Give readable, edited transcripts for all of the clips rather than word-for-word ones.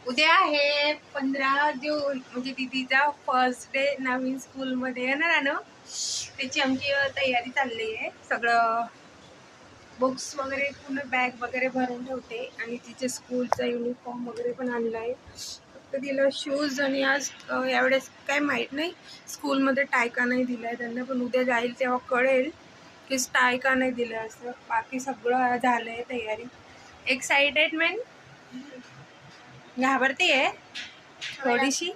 उद्या आहे 15 जून, म्हणजे दीदीचा फर्स्ट डे नवीन स्कूलमध्ये येणार ना. त्याची आमची तयारी चालली आहे. सगळं बुक्स वगैरे पूर्ण बॅग वगैरे भरून ठेवते आणि तिचे स्कूलचा युनिफॉर्म वगैरे पण आणला आहे. फक्त तिला शूज आणि आज यावेळेस काय माहीत नाही स्कूलमध्ये टाय का नाही दिला आहे त्यांना, पण उद्या जाईल तेव्हा कळेल की टाय का नाही दिलं असं. बाकी सगळं झालं आहे तयारी. एक्साइटेडमेंट घाबरते आहे थोडीशी,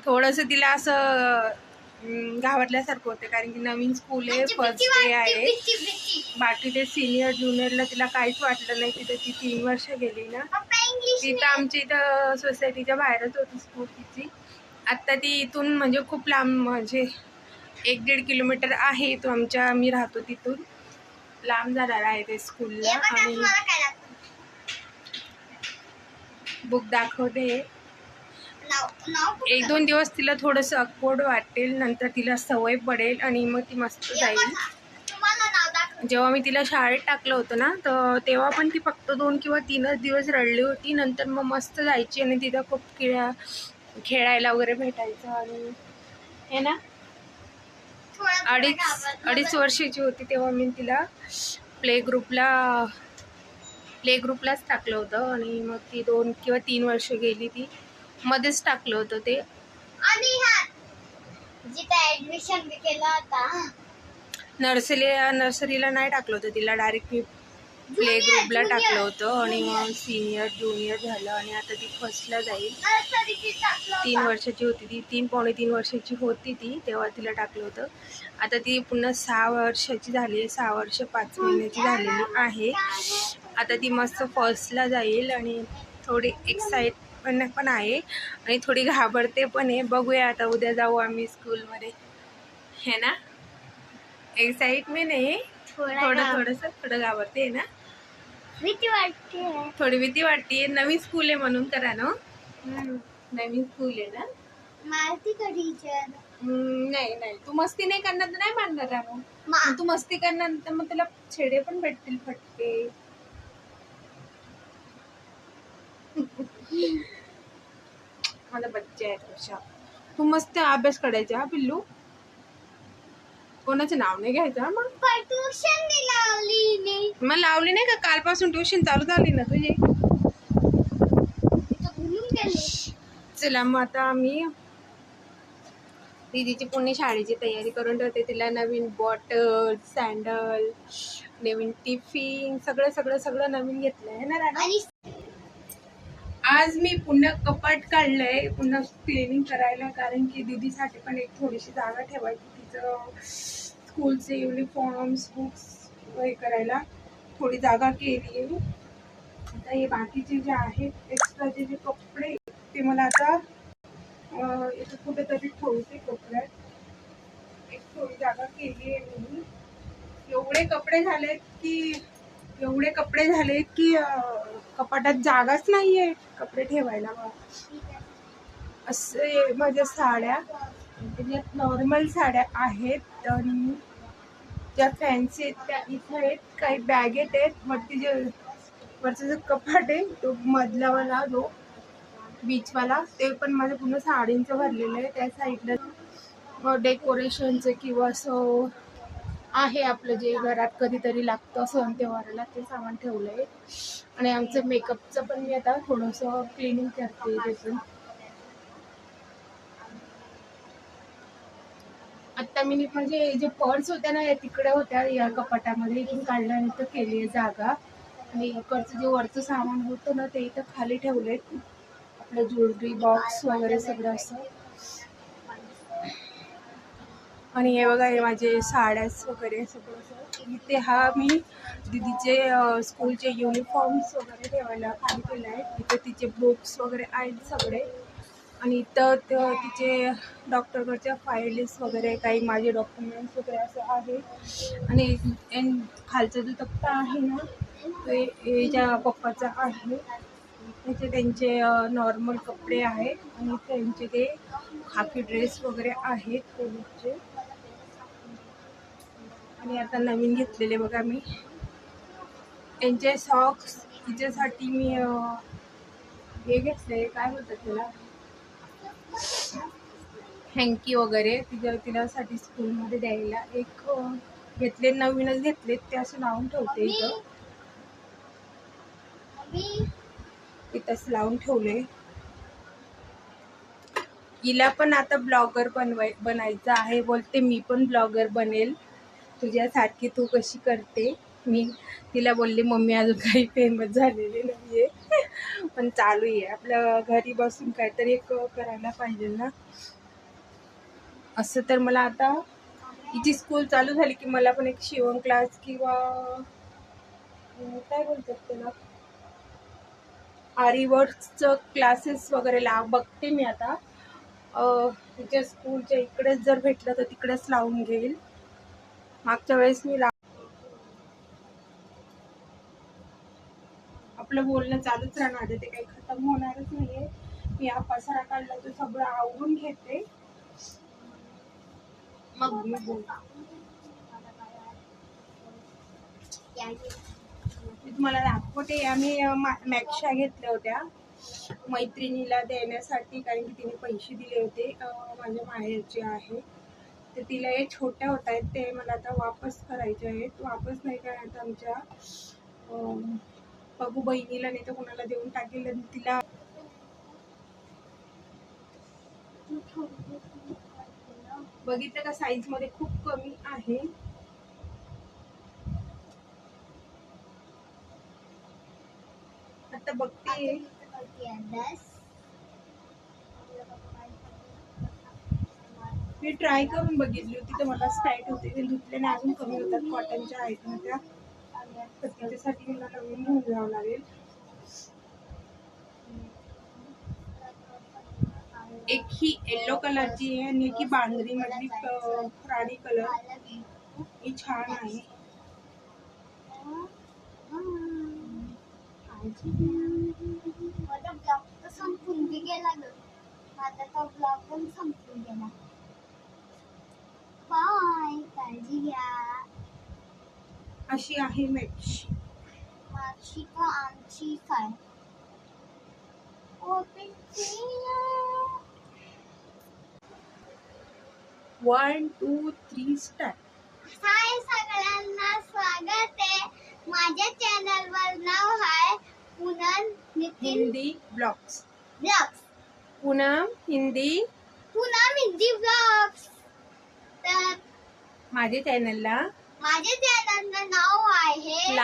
थोडंसं तिला असं घाबरल्यासारखं होतं, कारण की नवीन स्कूल आहे, फर्स्ट डे आहे. बाकी ते सिनियर ज्युनियरला तिला काहीच वाटलं नाही. तिथं ती 3 वर्ष गेली ना. तिथं आमच्या इथं सोसायटीच्या बाहेरच होती स्कूल तिची. आत्ता ती इथून म्हणजे खूप लांब, म्हणजे 1-1.5 किलोमीटर आहे तो आमच्या, मी राहतो तिथून लांब जाणार आहे ते स्कूलला. आणि बुक दाखवते. 1-2 दिवस तिला थोडंसं अकवर्ड वाटेल, नंतर तिला सवय पडेल आणि मग ती मस्त जाईल. जेव्हा मी तिला शाळेत टाकलं होतं ना, तर तेव्हा पण ती फक्त 2 किंवा 3च दिवस रडली होती. नंतर मग मस्त जायची आणि तिथं खूप खेळायला वगैरे भेटायचं. आणि हे ना, अडीच वर्षाची होती तेव्हा मी तिला प्ले ग्रुपलाच टाकलं होतं. आणि मग ती 2 किंवा 3 वर्ष गेली, ती मध्येच टाकलं होतं ते. आणि जिथे ऍडमिशन केलं होतं नर्सरीला नाही टाकलं होतं तिला, डायरेक्ट मी प्ले ग्रुपला टाकलं होतं. आणि मग सिनियर ज्युनियर झालं आणि आता ती फर्स्टला जाईल. 3 वर्षाची होती ती, 3-3.5 वर्षाची होती ती तेव्हा तिला टाकलं होतं. आता ती पुन्हा 6 वर्षाची झाली आहे, 6 वर्ष 5 महिन्याची झालेली आहे. आता ती मस्त फर्स्टला जाईल आणि थोडी एक्साइटमेंट पण आहे आणि थोडी घाबरते पण आहे. बघूया आता, उद्या जाऊ आम्ही स्कूलमध्ये, हे ना. एक्साइटमेंट आहे, थोडं घाबरते ना, भीती वाटते, थोडी भीती वाटते. नवीन स्कूल आहे म्हणून करा ना. नवीन स्कूल आहे ना. मारती का टीचर? नाही, तू मस्ती नाही करणार तर नाही मारणार आहे. तू मस्ती करणार तर मग तुला छेडे पण भेटतील फटके. मला बच्चे आहेत अशा. तू मस्त अभ्यास करायचा पिल्लू, कोणाचं नाव नाही घ्यायचं. मग ट्युशन मग लावली नाही का? कालपासून ट्युशन चालू झाली ना तुझी. चला मग आता आम्ही दीदीची पुणे शाळेची तयारी करून ठेवते. तिला नवीन बॉटल, सँडल, नवीन टिफिन, सगळं नवीन घेतलंय ना राणा. आज मी पुन्हा कपाट काढलंय, पुन्हा क्लिनिंग करायला, कारण की दीदीसाठी पण एक थोडीशी जागा ठेवायची. तिचं स्कूलचे युनिफॉर्म्स, बुक्स हे करायला थोडी जागा केली आहे. आता हे बाकीचे जे आहेत एक्स्ट्राचे जे कपडे, ते मला आता इथं कुठेतरी ठेवते कोपऱ्यात. एक थोडी जागा केली आहे मी. एवढे कपडे झालेत की कपाटात जागाच नाहीये कपडे ठेवायला. असे माझ्या साड्या, त्याच्यात नॉर्मल साड्या आहेत आणि ज्या फॅन्सी आहेत त्या इथं आहेत. काही बॅगेत आहेत. वरचं जो कपाट आहे तो मधलावाला, जो बीचवाला, ते पण माझं पूर्ण साडींचं भरलेलं आहे. त्या साईडला डेकोरेशनचं किंवा असं आहे आपलं जे घरात कधीतरी लागतं सण त्योहाराला, ते सामान ठेवलंय. आणि आमचं मेकअपचं पण मी आता थोडंसं क्लिनिंग करते. ते पण आता मी म्हणजे जे पर्स होत्या ना, या तिकडे होत्या या कपाटामध्ये, इथून काढल्यानंतर केली आहे जागा. आणि इकडचं जे वरचं सामान होतं ना, ते इथं खाली ठेवलंय, आपलं ज्वेलरी बॉक्स वगैरे सगळं असं. आणि हे बघा, हे माझे साड्यास वगैरे सगळं इथे. हा मी दीदीचे स्कूलचे युनिफॉर्म्स वगैरे ठेवायला खाली केलं आहे. इथे तिचे बुक्स वगैरे आहेत सगळे. आणि इथं तिचे डॉक्टरकडच्या फाईल्स वगैरे, काही माझे डॉक्युमेंट्स वगैरे असं आहे. आणि खालचा जो तक्ता आहे ना, तो याच्या पप्पाचा आहे. त्याचे त्यांचे नॉर्मल कपडे आहेत आणि त्यांचे ते खाकी ड्रेस वगैरे आहेत पोलीसचे. आणि आता नवीन घेतलेले बघा मी त्यांचे सॉक्स. तिच्यासाठी मी हे घेतलंय, काय बोलतात त्याला, हँकी वगैरे तिच्यासाठी स्कूलमध्ये द्यायला. एक घेतले, नवीनच घेतले ते, असं लावून ठेवते इथं. इथंच लावून ठेवले. हिला पण आता ब्लॉगर बनायचं आहे. बोलते मी पण ब्लॉगर बनेल तुझ्यासारखी, तू कशी करते. मी तिला बोलले मम्मी अजून काही फेमस झालेली नाहीये, पण चालू आहे आपल्या घरी बसून काहीतरी करायला पाहिजे ना. असं तर मला आता हिची स्कूल चालू झाली की मला पण एक शिवण क्लास किंवा काय बोलतात त्याला, आरी वर्कचं क्लासेस वगैरे बघते मी आता. तिच्या स्कूलच्या इकडेच जर भेटलं तर तिकडेच लावून घेईल. मागच्या वेळेस मी आपलं बोलणं चालूच राहणार आहे, ते काही खतम होणारच नाहीये. मी हा पसारा काढला तो सगळं आवरून घेते, मग मी बोलते. तुम्हाला दाखवते. आम्ही मॅक्शा घेतल्या होत्या मैत्रिणीला देण्यासाठी, कारण की तिने पैसे दिले होते. माझ्या माहेरचे आहे, तर तिला हे छोट्या होत आहेत, ते मला आता वापस करायचे आहेत. वापस नाही करायचं, आमच्या बघू बहिणीला नाही तर कोणाला देऊन टाकेल. आणि तिला बघितलं का साईज मध्ये खूप कमी आहे. आता बघते, मी ट्राय करून बघितली होती तर मला टाईट होते, ते धुतल्याने अजून कमी होतात. कॉटनच्या आहेत ना त्या, तर त्याच्यासाठी मला नवीन घेऊन जावं लागेल. एक ही येलो कलरची आहे आणि एक ही बांधणी मधली राणी कलर, ही छान आहे. माझा ब्लॉग तर संपून गेला ग, माझा तो ब्लॉग पण संपून गेला. बाय, काळजी घ्या. अशी आहे मॅक्शी. माझी का आमची काय ओपन 1 2 3 स्टार्ट. हाय सगळ्यांना, स्वागत आहे माझ्या चॅनल वर. नाव आहे Poonam Nitin Hindi blogs. Blogs, Poonam Hindi blogs. तर माझ्या चॅनलला नाव आहे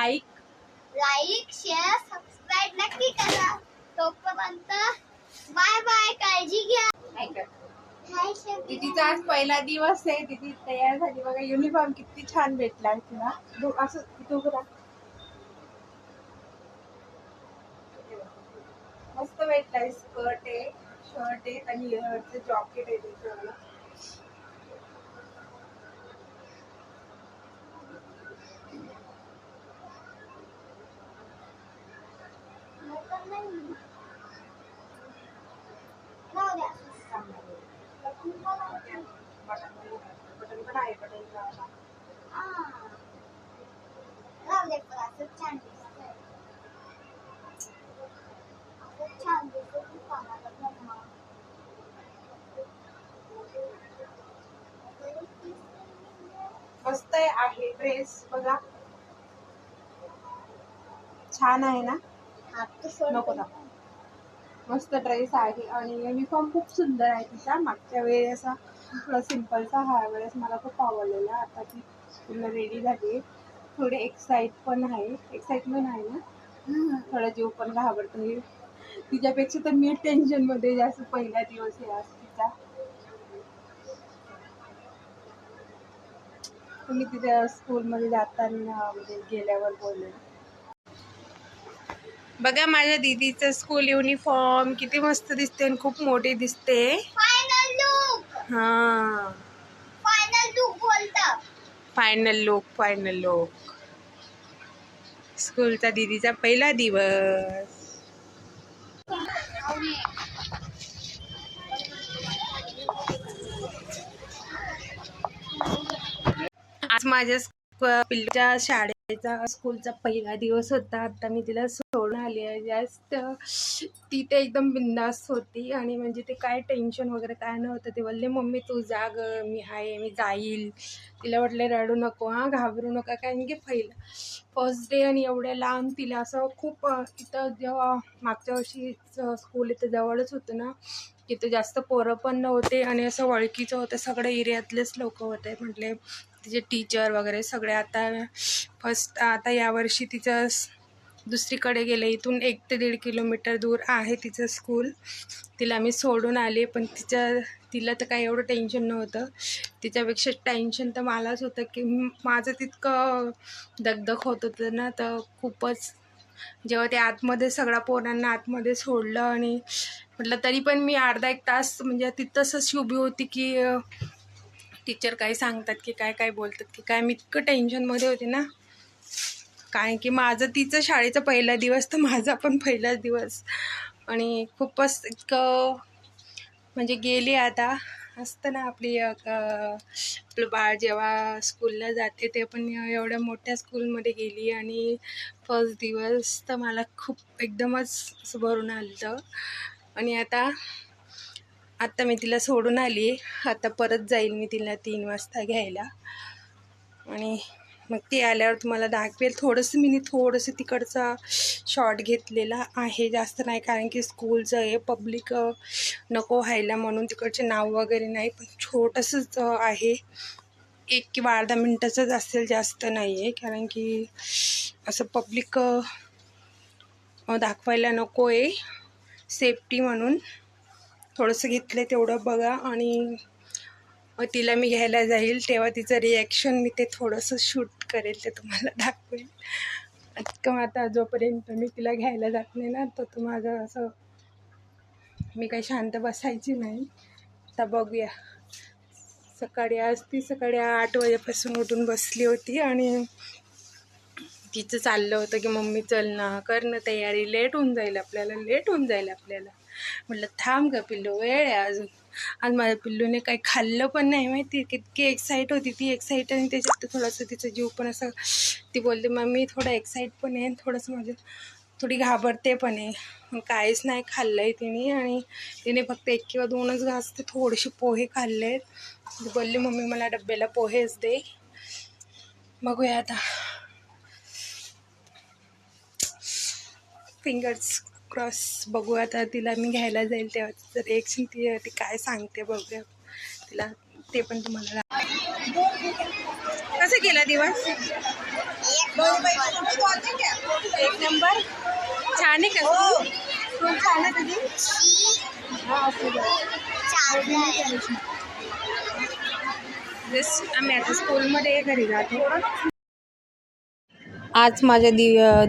लाईक शेअर सबस्क्राईब नक्की करा. तोपर्यंत बाय बाय, काळजी घ्या. दीदीचा आज पहिला दिवस आहे. दीदी तयार झाली बघा. युनिफॉर्म किती छान भेटला तिला. असं इथं मस्त भेटलाय. स्कर्ट आहे, शर्ट आहे आणि जॉकेट आहे त्याच्यावर. बटन पण आहे, बटन मस्त आहे. ड्रेस बघा, छान आहे ना. नको ना, मस्त ड्रेस आहे. आणि युनिफॉर्म खूप सुंदर आहे तिचा. मागच्या वेळेस असा थोडा सिम्पलचा, ह्या वेळेस मला खूप आवडलेला. आता ती पूर्ण रेडी झाली. थोडे एक्साइटमेंट आहे ना, थोडा जीव पण घाबरतो. तिच्यापेक्षा तर मी टेन्शन मध्ये जास्त. पहिला दिवस आहे आज तिचा. तुम्ही तिच्या स्कूलमध्ये जाताना म्हणजे गेल्यावर बोलले बघा. माझ्या दीदीचं स्कूल युनिफॉर्म किती मस्त दिसते आणि खूप मोठी दिसते. Final look. स्कूलचा दीदीचा पहिला दिवस. आज माझ्या पिल्लूच्या शाळेत त्याचा स्कूलचा पहिला दिवस होता. आता मी तिला सोडून आली आहे. जास्त ती ते एकदम बिंदास होती आणि म्हणजे ते काय टेन्शन वगैरे काय नव्हतं. ते बोलले मम्मी तू जा गं, मी आहे, मी जाईल. तिला म्हटले रडू नको हां, घाबरू नका, कारण की फर्स्ट डे आणि एवढ्या लांब तिला असं खूप इथं जेव्हा मागच्या वर्षी स्कूल इथं जवळच होतं ना, तिथं जास्त पोरं पण नव्हते आणि असं ओळखीचं होतं, सगळे एरियातलेच लोक होते. म्हटले तिचे टीचर वगैरे सगळे. आता यावर्षी तिचं दुसरीकडे गेलं. इथून 1 ते 1.5 किलोमीटर दूर आहे तिचं स्कूल. तिला मी सोडून आले, पण तिला तर काही एवढं टेन्शन नव्हतं. तिच्यापेक्षा टेन्शन तर मलाच होतं की माझं तितकं दगदग होत होतं ना, तर खूपच. जेव्हा ते आतमध्ये सगळ्या पोरांना आतमध्ये सोडलं आणि म्हटलं तरी पण मी अर्धा 1 तास म्हणजे तिथंच उभी होती की टीचर काय सांगतात की काय बोलतात की काय. मी इतकं टेन्शनमध्ये होते ना, कारण की माझं तिचं शाळेचा पहिला दिवस तर माझा पण पहिलाच दिवस आणि खूपच इतकं म्हणजे गेली. आता असतं ना आपलं बाळ जेव्हा स्कूलला जाते ते पण एवढ्या मोठ्या स्कूलमध्ये गेली आणि फर्स्ट दिवस तर मला खूप एकदमच असं भरून आलं. आणि आता मी तिला सोडून आली. आता परत जाईल मी तिला 3 वाजता घ्यायला आणि मग ती आल्यावर तुम्हाला दाखवेल. थोडंसं तिकडचा शॉट घेतलेला आहे, जास्त नाही, कारण की स्कूलचं आहे, पब्लिक नको व्हायला म्हणून तिकडचे नाव वगैरे नाही, पण छोटंसंच आहे. 1 किंवा अर्धा मिनटाचंच असेल, जास्त नाही आहे, कारण की असं पब्लिक दाखवायला नको आहे, सेफ्टी म्हणून थोडंसं घेतलं तेवढं बघा. आणि तिला मी घ्यायला जाईल तेव्हा तिचं रिॲक्शन मी ते थोडंसं शूट करेल, ते तुम्हाला दाखवेल. इतकं आता जोपर्यंत मी तिला घ्यायला जात नाही ना, तर माझं असं मी काही शांत बसायची नाही. आता बघूया. सकाळी 8 वाजेपासून उठून बसली होती आणि तिचं चाललं होतं की मम्मी चल ना, कर ना तयारी, लेट होऊन जाईल आपल्याला. म्हटलं थांब गं पिल्लू, वेळ आहे अजून. आज माझ्या पिल्लूने काही खाल्लं पण नाही, माहिती कितकी एक्साईट होती ती. एक्साईट आणि त्याच्यात थोडंसं तिचं जीव पण असं, ती बोलते मम्मी थोडं एक्साईट पण आहे, थोडंसं म्हणजे थोडी घाबरते पण आहे. मग काहीच नाही खाल्लं आहे तिने आणि तिने फक्त 1 किंवा 2च घास ते थोडेसे पोहे खाल्ले. बोलली मम्मी मला डब्याला पोहेच दे. बघूया आता, फिंगर्स क्रॉस. बघू आता तिला मी घ्यायला जाईल तेव्हा तिचं रिएक्शन, ती काय सांगते बघूया. तिला ते पण तुम्हाला कसं केला दिवस. 1 नंबर. छान आहे का स्कूल? छान आहे तुझी? आम्ही आता स्कूलमध्ये घरी जातो. आज माझ्या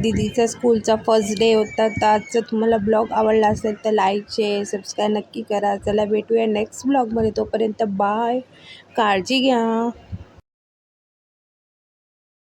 दीदीचा स्कूलचा फर्स्ट डे होता. तर आजचा तुम्हाला ब्लॉग आवडला असेल तर लाईक शेअर सबस्क्राईब नक्की करा. चला भेटूया नेक्स्ट ब्लॉगमध्ये. तोपर्यंत बाय, काळजी घ्या.